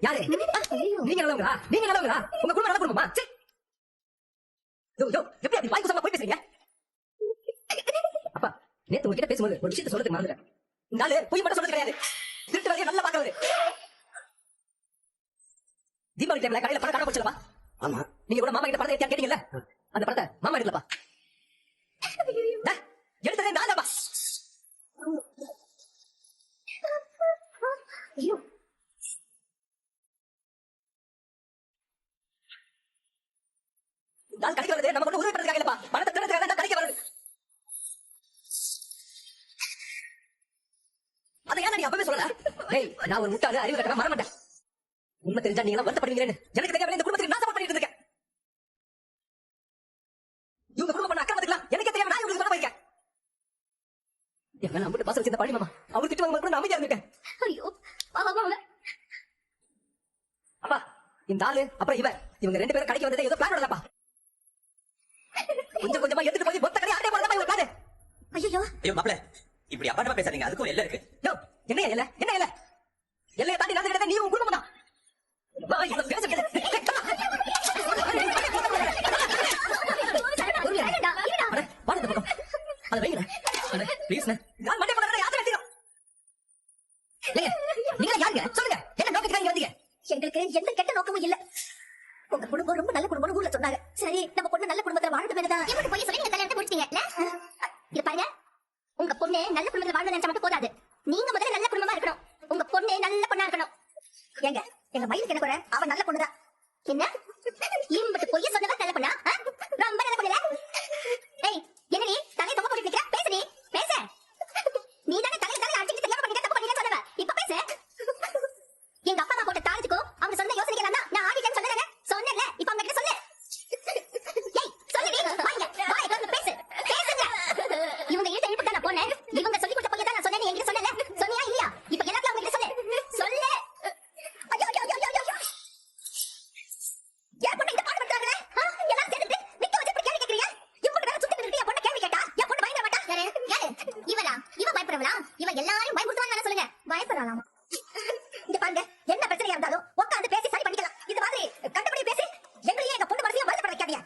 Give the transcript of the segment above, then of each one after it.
யாரு நீங்க நல்லவங்களா? நீங்க நல்லவங்களா? உங்க குடும்பம் நல்ல குடும்பமா? எப்படி அப்படி வாய் குசமா போய் பேசுறீங்க? அப்பா நேத்து உங்ககிட்ட பேசும்போது ஒரு விஷயத்த சொல்றதுக்கு மறந்துட்டேன். இந்த ஆளு பொய் மட்டும் சொல்றது கிடையாது, திருட்டு வேலையை நல்லா பாக்குறவரு. தீபாவளி டைம்ல கடையில பணம் காண போச்சுலப்பா. ஆமா, நீங்க கூட மாமா கிட்ட பணத்தை எடுத்து கேட்டீங்கல்ல, அந்த பணத்தை மாமா எடுக்கலப்பா. எடுத்ததே நான் தான்ப்பா. நான் கடைக்கு வரது நம்ம கொண்டு உதவி பண்றதுக்காக இல்லப்பா, பணத்தை திருடுறதுக்காக தான் கடைக்கு வரது. அதை ஏன் நீ அப்பவே சொல்லல? டேய், நான் ஒரு முட்டாளு, அறிவு கட்டவே மற மாட்டேன். உண்மை தெரிஞ்சா நீங்க வருத்தப்படுவீங்கன்னு எனக்கு தெரியாம இந்த குடும்பத்துக்கு நான் சப்போர்ட் பண்ணிட்டு இருக்கேன். இவங்க குடும்பம் பண்ண அக்கிரமத்துக்குலாம் எனக்கே தெரியாம நான் இவங்களுக்கு சொல்ல போயிருக்கேன். என் அம்பிட்டு பாசம் வச்சிருந்த பழனி மாமா அவர் திட்டு வாங்க கூட அமைதியா இருந்திருக்கேன். ஐயோ அப்பா, இந்த ஆளு அப்புறம் இவங்க ரெண்டு பேரும் கடைக்கு வந்ததே ஏதோ பிளான் பண்ணலப்பா. கொஞ்சம் கொஞ்சமா எடுத்துட்டு போய் மொத்த கடை ஆட்டே போறதா இவங்க பிளான். ஐயோ ஐயோ மாப்ள, இப்படி அபாண்டமா பேசாதீங்க, அதுக்கும் எல்லை இருக்கு. என்ன இல்ல என்ன இல்ல எல்லையை தாண்டி நான் கிட்ட நீ உன் குடும்பம் தான். எங்களுக்கு எந்த கெட்ட நோக்கமும் இல்ல. உங்க குடும்பம் ரொம்ப நல்ல குடும்பம்னு ஊர்ல சொன்னாங்க. சரி, நம்ம பொண்ணு நல்ல குடும்பத்துல வாழட்டும் தான் எப்படி போய் சொல்லி நீங்க கல்யாணத்தை முடிச்சீங்க. இது பாருங்க, உங்க பொண்ணு நல்ல குடும்பத்துல வாழ நினைச்சா மட்டும் போதாது, நீங்க முதல்ல நல்ல குடும்பமா இருக்கணும். உங்க பொண்ணு நல்ல பொண்ணா இருக்கணும். ஏங்க, எங்க மயிலுக்கு என்ன குறை? அவன் நல்ல பொண்ணுதான். என்ன இம்பட்டு பொய்ய சொன்னவன் நல்ல பொண்ணா? ரொம்ப நல்ல பொண்ணு. ஏய், என்ன நீ தலையை தொங்க போட்டு நிக்கிற? பேசு, நீ பேச. நீ தானே தலையை அடிச்சுட்டு தெரியாம பண்ணிட்ட தப்பு பண்ணிட்டேன்னு சொன்னவ. இப்ப பேசு. எங்க அப்பா அம்மா போட்ட தாளத்துக்கும் அவங்க சொன்ன யோசனைகள் தான் நான் ஆடிட்டேன்னு சொன்னேன். சொன்னேன்ல, இப்ப அவங்க கிட்ட சொல்லு. ஏய், சொல்லு நீ. வாங்க, வாய் திறந்து பேசு. பேசுங்க. இவங்க இழுத்த இழுப்பு தான் நான் போனேன். இவங்க சொல்லி கொடுத்த பொய்ய தான் நான் சொன்னேன்னு என்கிட்ட சொன்னேன்ல. சொன்னியா இல்லையா? இப்ப எல்லாத்தையும் அவங்க கிட்ட சொல்லு. சொல்லு. ஐயோ ஐயோ ஐயோ ஐயோ. ஏன் பொண்ணு இந்த பாடு பண்றாங்களே? எல்லாம் சேர்ந்து நிக்க வச்சு இப்படி கேள்வி கேக்குறீங்க? இவங்க வேற சுத்தி நின்னுட்டு என் பொண்ணு கேள்வி கேட்டா என் பொண்ணு பயப்பட மாட்டா? யாரு? இவளா? இவ பயப்படுறவளா? இவ எல்லாரும் பயமுறுத்துவான்னு சொல்லுங்க. பயப்படுறாளாமா? இங்க பாருங்க, என்ன பிரச்சனையா இருந்தாலும் உட்கார்ந்து பேசி சரி பண்ணிக்கலாம். இந்த மாதிரி கண்டபடி பேசி எங்களையே எங்க பொண்ணு மனசையும் வருத்தப்பட வைக்காதீங்க.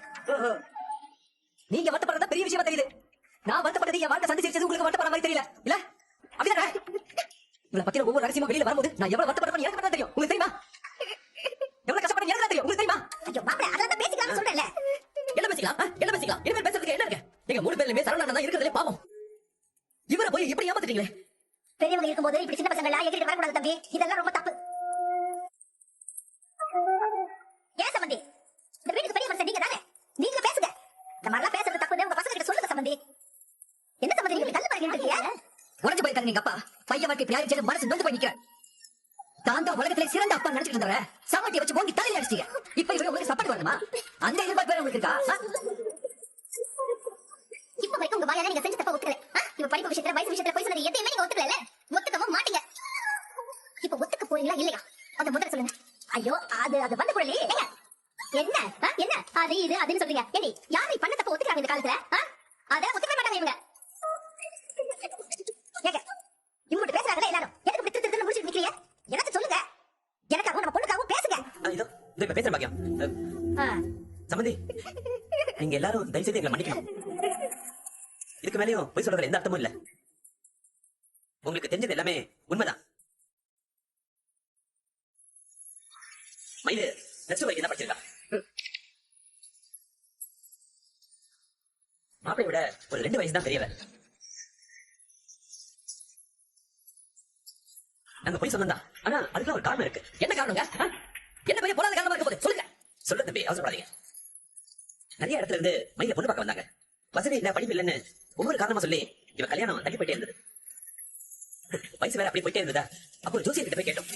நீங்க வருத்தப்படுறதா பெரிய விஷயமா தெரியுது. நான் வருத்தப்பட்டது என் வாழ்க்கை சந்திச்சு உங்களுக்கு வருத்தப்படுற மாதிரி தெரியல. இல்ல அப்படிதானே? இவளை பத்தின ஒவ்வொரு ரகசியமா வெளியில வரும்போது நான் எவ்வளவு வருத்தப்படுறேன்னு எனக்கு மட்டும் தெரியும். உங்களுக்கு தெரியுமா? எவ்வளவு கஷ்டப்படுறேன்னு எனக்கு தெரியும். உங்களுக்கு தெரியுமா? ஐயோ மாப்பிள, அதெல்லாம் பேசிக்கலாம்னு சொல்றேன்ல. என்ன பேசிக்கலாம்? என்ன பேசிக்கலாம்? இனிமேல் பேசுறதுக்கு என்ன இருக்கு? எங்க மூணு பேருமே சரவணா தான் இருக்கிறதுலே பாவம். இவரை போய் இப்படி ஏமாத்திட்டீங்களே. பெரியவங்க இருக்கும்போது இப்படி சின்ன பசங்க எல்லாம் எங்கிட்ட வரக்கூடாது தம்பி. இதெல்லாம் ரொம்ப தப்பு. ஏன் சம்பந்தி, இந்த வீட்டுக்கு பெரிய மனுஷன் நீங்க தானே, நீங்க பேசுங்க. இந்த மாதிரிலாம் பேசுறது தப்பு. உங்க பசங்க கிட்ட சொல்லுங்க சம்பந்தி. என்ன சம்பந்தி, நீங்க கல்ல பாருங்க இருக்கீங்க. உடஞ்சு போயிருக்காங்க நீங்க அப்பா. பையன் வாழ்க்கை இப்படி ஆயிடுச்சு, மனசு நொந்து போய் நிக்கிறேன். தான் தான் உலகத்திலே சிறந்த அப்பா நினைச்சிட்டு இருந்தாரு. சமாட்டியை வச்சு போங்கி தலையில அடிச்சிங்க. இப்ப இவங்க உங்களுக்கு சப்பாட்டு வரணுமா? அந்த எதிர்பார்ப்பு உங்களுக்கு இருக்கா? இப்ப வரைக்கும் உங்க வாயால நீங்க செஞ்ச தப்ப ஒத்துக்கல. இவ படிப்பு விஷயத்துல வயசு விஷயத்துல போய் சொன்னது எதையுமே நீங்க ஒத்துக்கல. ஒத்துக்கவும் மாட்டீங்க. இப்ப ஒத்துக்க போறீங்களா இல்லையா? அத முதல்ல சொல்லுங்க. ஐயோ, அது வந்து குழலி. என்ன என்ன அது இது அதுன்னு சொல்றீங்க. ஏடி, யாரை பண்ண தப்ப ஒத்துக்கிறாங்க இந்த காலத்துல? அத ஒத்துக்கவே மாட்டாங்க இவங்க. ஏங்க, இவங்க பேசுறாங்களே எல்லாரும், எதுக்கு இப்படி திருத்து முடிச்சிட்டு நிக்கிறீங்க? எனக்கு சொல்லுங்க. எனக்காகவும் நம்ம பொண்ணுக்காகவும் பேசுங்க. இதோ இப்ப பேசுற பாக்கியம். சம்பந்தி, நீங்க எல்லாரும் தயவு செய்து எங்களை மன்னிக்கணும். இதுக்கு மேலேயும் போய் சொல்றதுல எந்த அர்த்தமும் இல்ல. உங்களுக்கு தெரிஞ்சது எல்லாமே உண்மைதான். மயிலு பிளஸ் 2 வரைக்கும் தான் படிச்சிருக்கா. மாப்பிளைய விட ஒரு 2 வயசு தான் பெரியவர். நாங்க போய் சொன்னோம், ஆனா அதுக்கு ஒரு காரணம் இருக்கு. என்ன காரணங்க? என்ன பெரிய போராத காரணமா இருக்க போது சொல்லுங்க. சொல்ல தம்பி, அவசரப்படாதீங்க. நிறைய இடத்துல இருந்து மயில பொண்ணு பார்க்க வந்தாங்க. வசதி இல்ல, படிப்பு இல்லைன்னு ஒவ்வொரு காரணமா சொல்லி இவ கல்யாணம் தள்ளி போயிட்டே இருந்தது. வயசு வேற அப்படி போயிட்டே இருந்ததா. அப்போ ஜோசியர் கிட்ட போய் கேட்டோம்.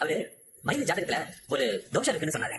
அவரு மயில ஜாதகத்துல ஒரு தோஷம் இருக்குன்னு சொன்னாரு.